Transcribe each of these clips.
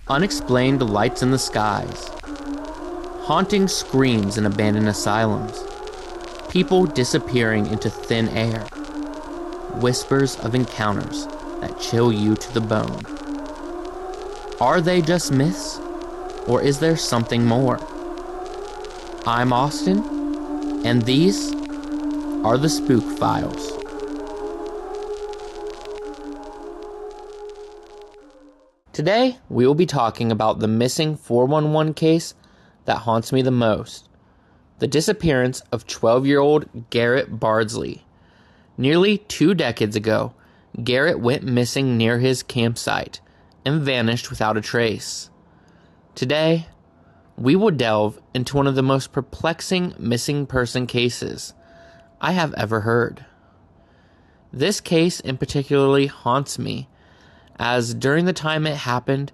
Unexplained lights in the skies. Haunting screams in abandoned asylums. People disappearing into thin air. Whispers of encounters that chill you to the bone. Are they just myths? Or is there something more? I'm Austin, and these are the Spook Files. Today, we will be talking about the missing 411 case that haunts me the most. The disappearance of 12-year-old Garrett Bardsley. Nearly 2 decades ago, Garrett went missing near his campsite and vanished without a trace. Today, we will delve into one of the most perplexing missing person cases I have ever heard. This case in particularly haunts me, as during the time it happened,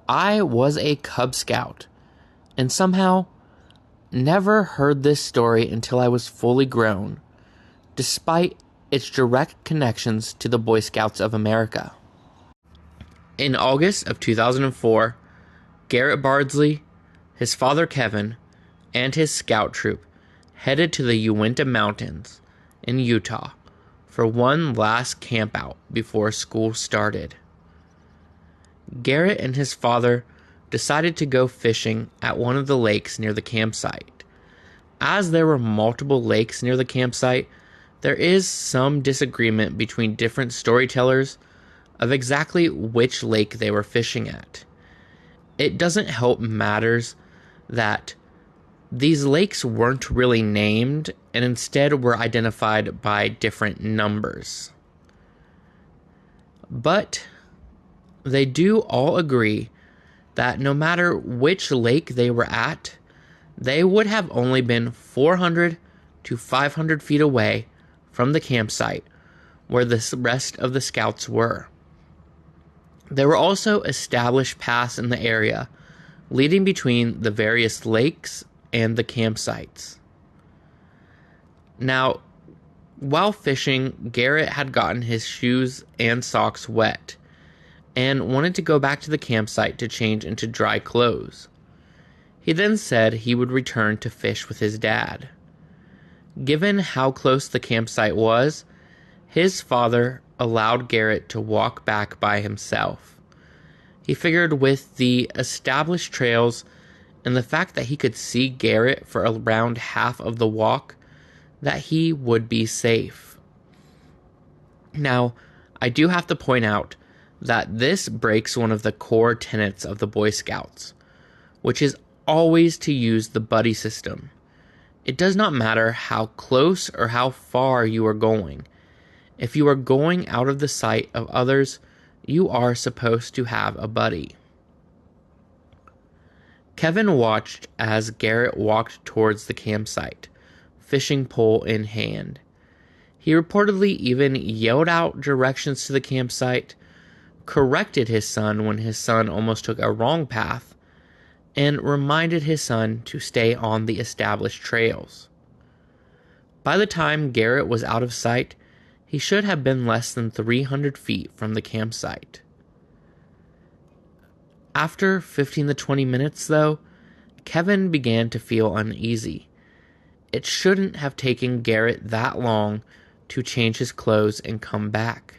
I was a Cub Scout, and somehow never heard this story until I was fully grown, despite its direct connections to the Boy Scouts of America. In August of 2004, Garrett Bardsley, his father Kevin, and his scout troop headed to the Uinta Mountains in Utah for one last campout before school started. Garrett and his father decided to go fishing at one of the lakes near the campsite. As there were multiple lakes near the campsite, there is some disagreement between different storytellers of exactly which lake they were fishing at. It doesn't help matters that these lakes weren't really named and instead were identified by different numbers. But they do all agree that no matter which lake they were at, they would have only been 400 to 500 feet away from the campsite where the rest of the scouts were. There were also established paths in the area leading between the various lakes and the campsites. Now, while fishing, Garrett had gotten his shoes and socks wet and wanted to go back to the campsite to change into dry clothes. He then said he would return to fish with his dad. Given how close the campsite was, his father allowed Garrett to walk back by himself. He figured with the established trails and the fact that he could see Garrett for around half of the walk, that he would be safe. Now, I do have to point out that this breaks one of the core tenets of the Boy Scouts, which is always to use the buddy system. It does not matter how close or how far you are going. If you are going out of the sight of others, you are supposed to have a buddy. Kevin watched as Garrett walked towards the campsite, fishing pole in hand. He reportedly even yelled out directions to the campsite, corrected his son when his son almost took a wrong path, and reminded his son to stay on the established trails. By the time Garrett was out of sight, he should have been less than 300 feet from the campsite. After 15 to 20 minutes, though, Kevin began to feel uneasy. It shouldn't have taken Garrett that long to change his clothes and come back.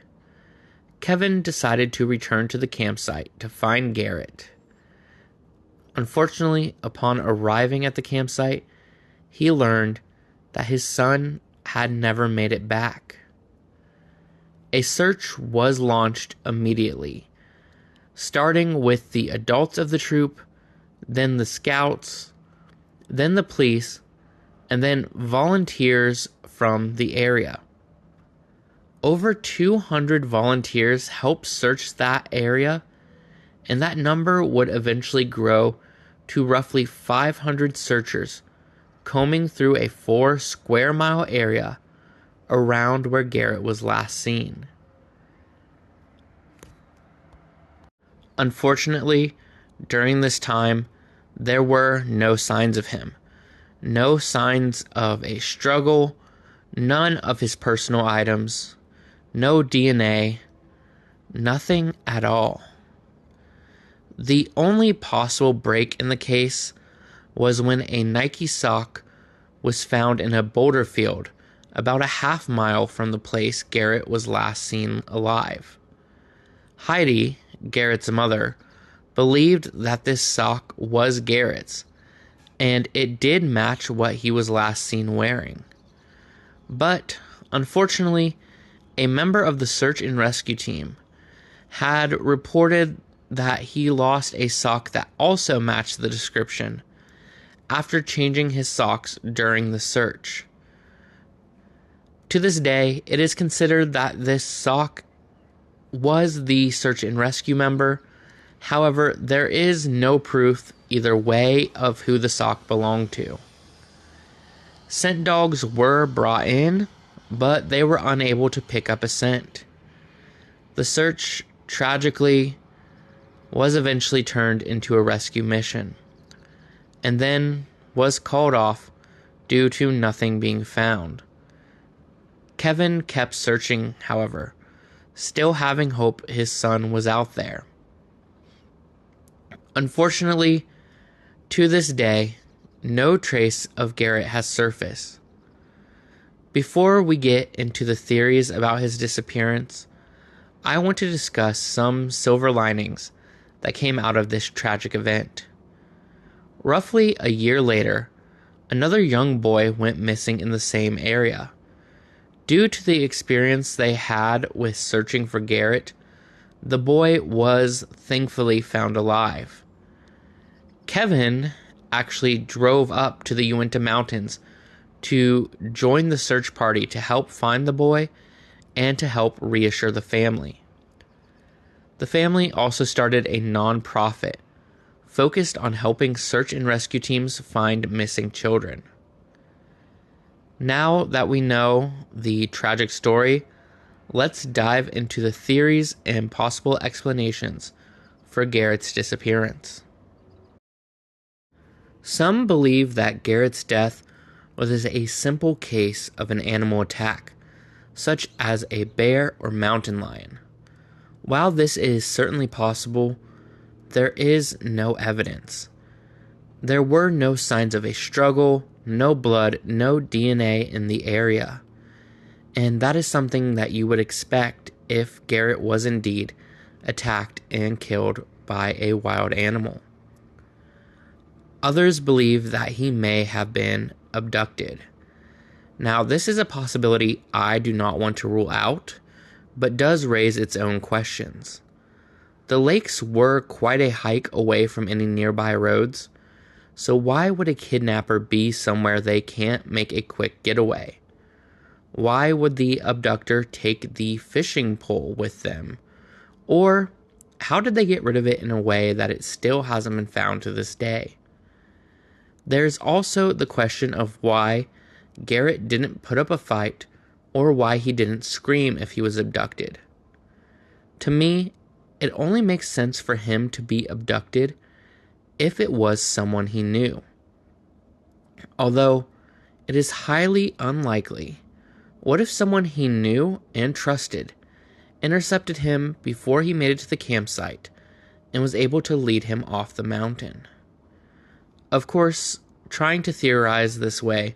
Kevin decided to return to the campsite to find Garrett. Unfortunately, upon arriving at the campsite, he learned that his son had never made it back. A search was launched immediately, starting with the adults of the troop, then the scouts, then the police, and then volunteers from the area. Over 200 volunteers helped search that area, and that number would eventually grow to roughly 500 searchers combing through a 4 square mile area around where Garrett was last seen. Unfortunately, during this time, there were no signs of him. No signs of a struggle, none of his personal items, no DNA, nothing at all. The only possible break in the case was when a Nike sock was found in a boulder field about a half mile from the place Garrett was last seen alive. Heidi, Garrett's mother, believed that this sock was Garrett's, and it did match what he was last seen wearing. But, unfortunately, a member of the search and rescue team had reported that he lost a sock that also matched the description after changing his socks during the search. To this day, it is considered that this sock was the search and rescue member. However, there is no proof either way of who the sock belonged to. Scent dogs were brought in, but they were unable to pick up a scent. The search, tragically, was eventually turned into a rescue mission, and then was called off due to nothing being found. Kevin kept searching, however, still having hope his son was out there. Unfortunately, to this day, no trace of Garrett has surfaced. Before we get into the theories about his disappearance, I want to discuss some silver linings that came out of this tragic event. Roughly a year later, another young boy went missing in the same area. Due to the experience they had with searching for Garrett, the boy was thankfully found alive. Kevin actually drove up to the Uinta Mountains to join the search party to help find the boy and to help reassure the family. The family also started a non-profit focused on helping search and rescue teams find missing children. Now that we know the tragic story, let's dive into the theories and possible explanations for Garrett's disappearance. Some believe that Garrett's death was a simple case of an animal attack, such as a bear or mountain lion. While this is certainly possible, there is no evidence. There were no signs of a struggle, no blood, no DNA in the area. And that is something that you would expect if Garrett was indeed attacked and killed by a wild animal. Others believe that he may have been abducted. Now, this is a possibility I do not want to rule out, but does raise its own questions. The lakes were quite a hike away from any nearby roads, so why would a kidnapper be somewhere they can't make a quick getaway? Why would the abductor take the fishing pole with them? Or how did they get rid of it in a way that it still hasn't been found to this day? There's also the question of why Garrett didn't put up a fight or why he didn't scream if he was abducted. To me, it only makes sense for him to be abducted if it was someone he knew. Although it is highly unlikely. What if someone he knew and trusted intercepted him before he made it to the campsite and was able to lead him off the mountain? Of course, trying to theorize this way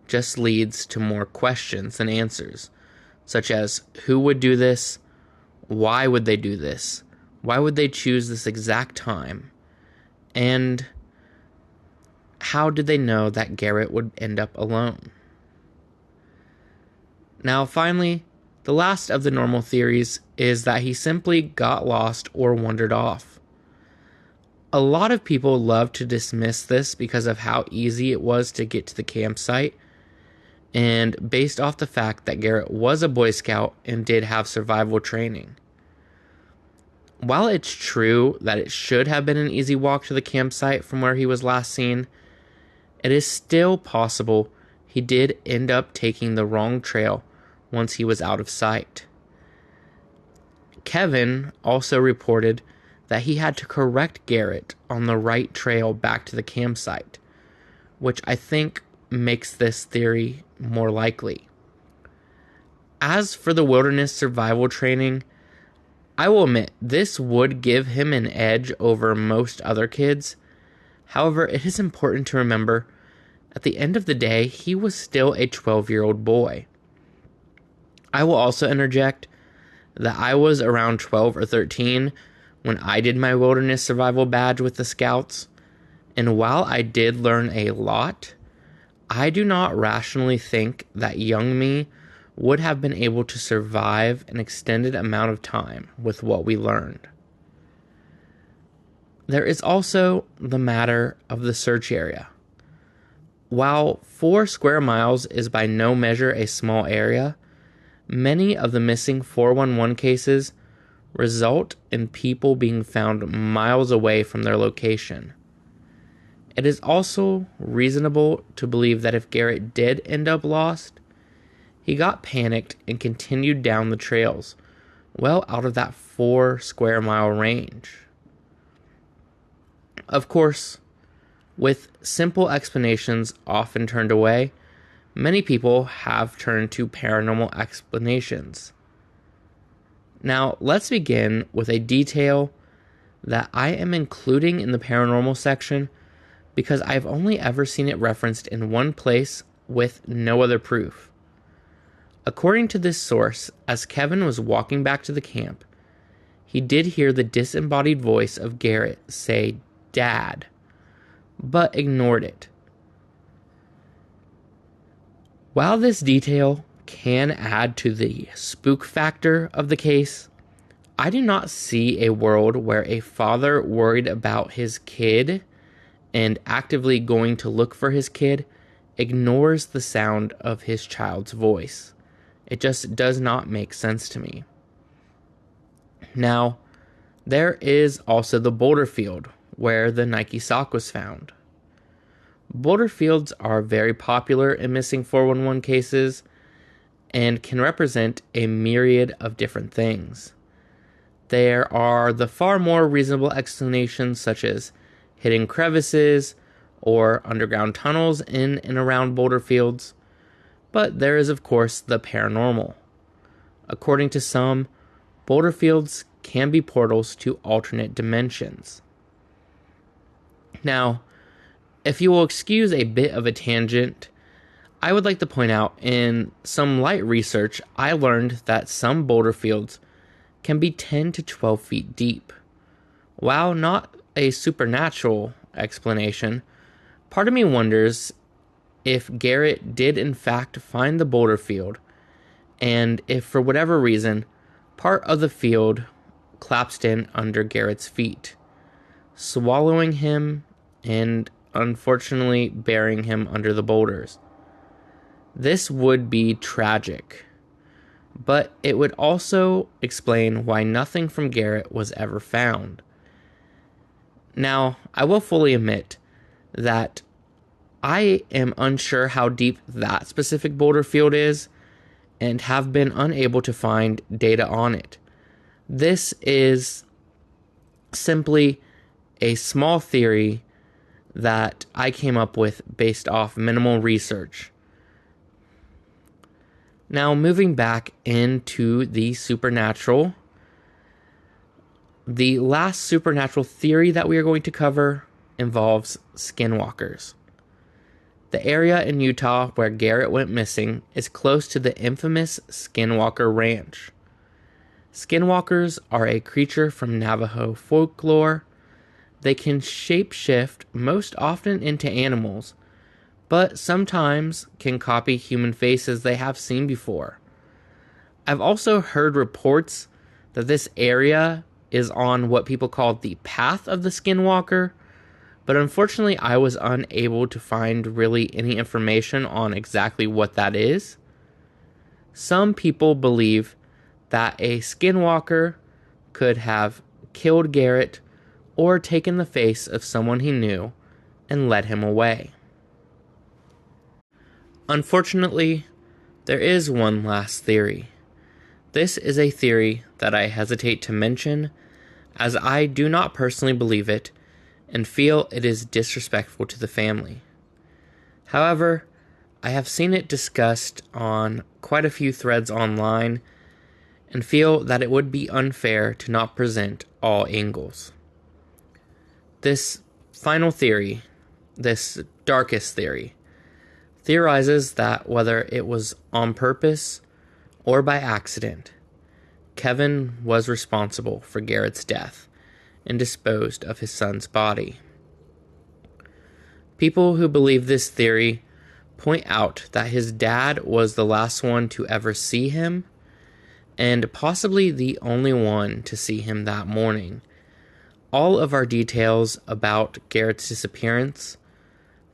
just leads to more questions than answers, such as who would do this, why would they do this, why would they choose this exact time, and how did they know that Garrett would end up alone? Now, finally, the last of the normal theories is that he simply got lost or wandered off. A lot of people love to dismiss this because of how easy it was to get to the campsite, and based off the fact that Garrett was a Boy Scout and did have survival training. While it's true that it should have been an easy walk to the campsite from where he was last seen, it is still possible he did end up taking the wrong trail once he was out of sight. Kevin also reported that he had to correct Garrett on the right trail back to the campsite, which I think makes this theory more likely. As for the wilderness survival training, I will admit, this would give him an edge over most other kids. However, it is important to remember, at the end of the day, he was still a 12-year-old boy. I will also interject that I was around 12 or 13 when I did my wilderness survival badge with the Scouts, and while I did learn a lot, I do not rationally think that young me would have been able to survive an extended amount of time with what we learned. There is also the matter of the search area. While 4 square miles is by no measure a small area, many of the missing 411 cases result in people being found miles away from their location. It is also reasonable to believe that if Garrett did end up lost, he got panicked and continued down the trails, well out of that 4 square mile range. Of course, with simple explanations often turned away, many people have turned to paranormal explanations. Now, let's begin with a detail that I am including in the paranormal section because I've only ever seen it referenced in one place with no other proof. According to this source, as Kevin was walking back to the camp, he did hear the disembodied voice of Garrett say, "Dad," but ignored it. While this detail can add to the spook factor of the case, I do not see a world where a father worried about his kid and actively going to look for his kid ignores the sound of his child's voice. It just does not make sense to me. Now, there is also the boulder field where the Nike sock was found. Boulder fields are very popular in missing 411 cases and can represent a myriad of different things. There are the far more reasonable explanations such as hidden crevices or underground tunnels in and around boulder fields, but there is of course the paranormal. According to some, boulder fields can be portals to alternate dimensions. Now, if you will excuse a bit of a tangent, I would like to point out in some light research, I learned that some boulder fields can be 10 to 12 feet deep. While not a supernatural explanation, part of me wonders if Garrett did in fact find the boulder field, and if for whatever reason, part of the field collapsed in under Garrett's feet, swallowing him and unfortunately burying him under the boulders. This would be tragic, but it would also explain why nothing from Garrett was ever found. Now, I will fully admit that I am unsure how deep that specific boulder field is and have been unable to find data on it. This is simply a small theory that I came up with based off minimal research. Now, moving back into the supernatural, the last supernatural theory that we are going to cover involves skinwalkers. The area in Utah where Garrett went missing is close to the infamous Skinwalker Ranch. Skinwalkers are a creature from Navajo folklore. They can shapeshift most often into animals, but sometimes can copy human faces they have seen before. I've also heard reports that this area is on what people call the path of the Skinwalker, but unfortunately I was unable to find really any information on exactly what that is. Some people believe that a Skinwalker could have killed Garrett or taken the face of someone he knew and led him away. Unfortunately, there is one last theory. This is a theory that I hesitate to mention, as I do not personally believe it and feel it is disrespectful to the family. However, I have seen it discussed on quite a few threads online, and feel that it would be unfair to not present all angles. This final theory, this darkest theory, theorizes that whether it was on purpose or by accident, Kevin was responsible for Garrett's death and disposed of his son's body. People who believe this theory point out that his dad was the last one to ever see him, and possibly the only one to see him that morning. All of our details about Garrett's disappearance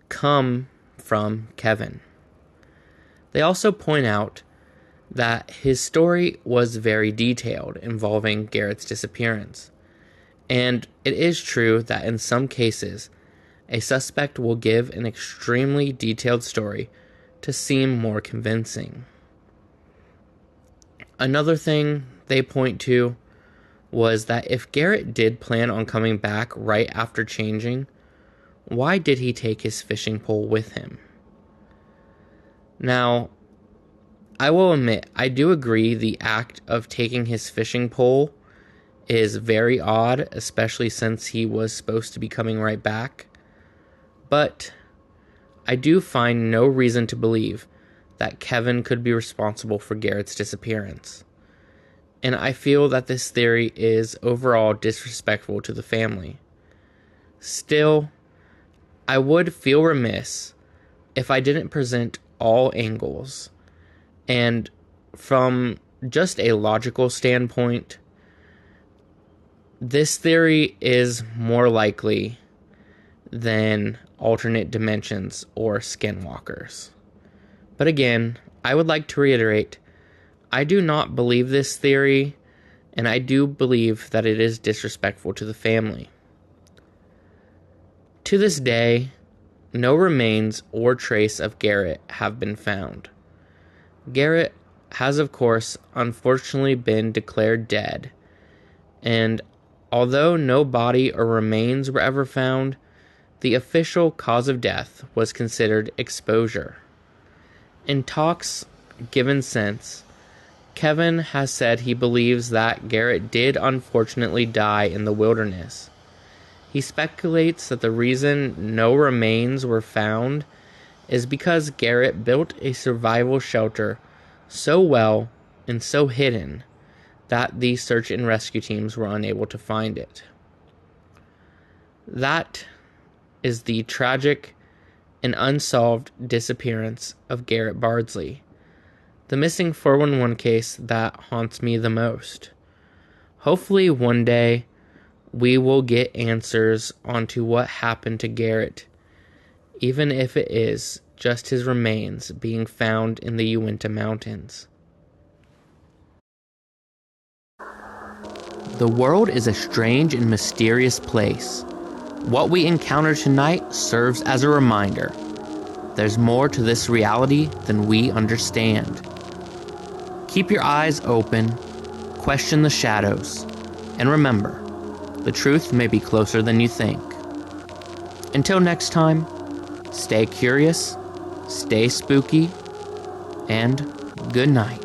come from Kevin. They also point out that his story was very detailed involving Garrett's disappearance. And it is true that in some cases, a suspect will give an extremely detailed story to seem more convincing. Another thing they point to was that if Garrett did plan on coming back right after changing, why did he take his fishing pole with him? Now, I will admit, I do agree the act of taking his fishing pole is very odd, especially since he was supposed to be coming right back. But I do find no reason to believe that Kevin could be responsible for Garrett's disappearance. And I feel that this theory is overall disrespectful to the family. Still, I would feel remiss if I didn't present all angles. And from just a logical standpoint, this theory is more likely than alternate dimensions or skinwalkers. But again, I would like to reiterate, I do not believe this theory, and I do believe that it is disrespectful to the family. To this day, no remains or trace of Garrett have been found. Garrett has, of course, unfortunately been declared dead, and although no body or remains were ever found, the official cause of death was considered exposure. In talks given since, Kevin has said he believes that Garrett did unfortunately die in the wilderness. He speculates that the reason no remains were found is because Garrett built a survival shelter so well and so hidden that the search and rescue teams were unable to find it. That is the tragic and unsolved disappearance of Garrett Bardsley, the missing 411 case that haunts me the most. Hopefully one day we will get answers onto what happened to Garrett, even if it is just his remains being found in the Uinta Mountains. The world is a strange and mysterious place. What we encounter tonight serves as a reminder. There's more to this reality than we understand. Keep your eyes open, question the shadows, and remember, the truth may be closer than you think. Until next time, stay curious, stay spooky, and good night.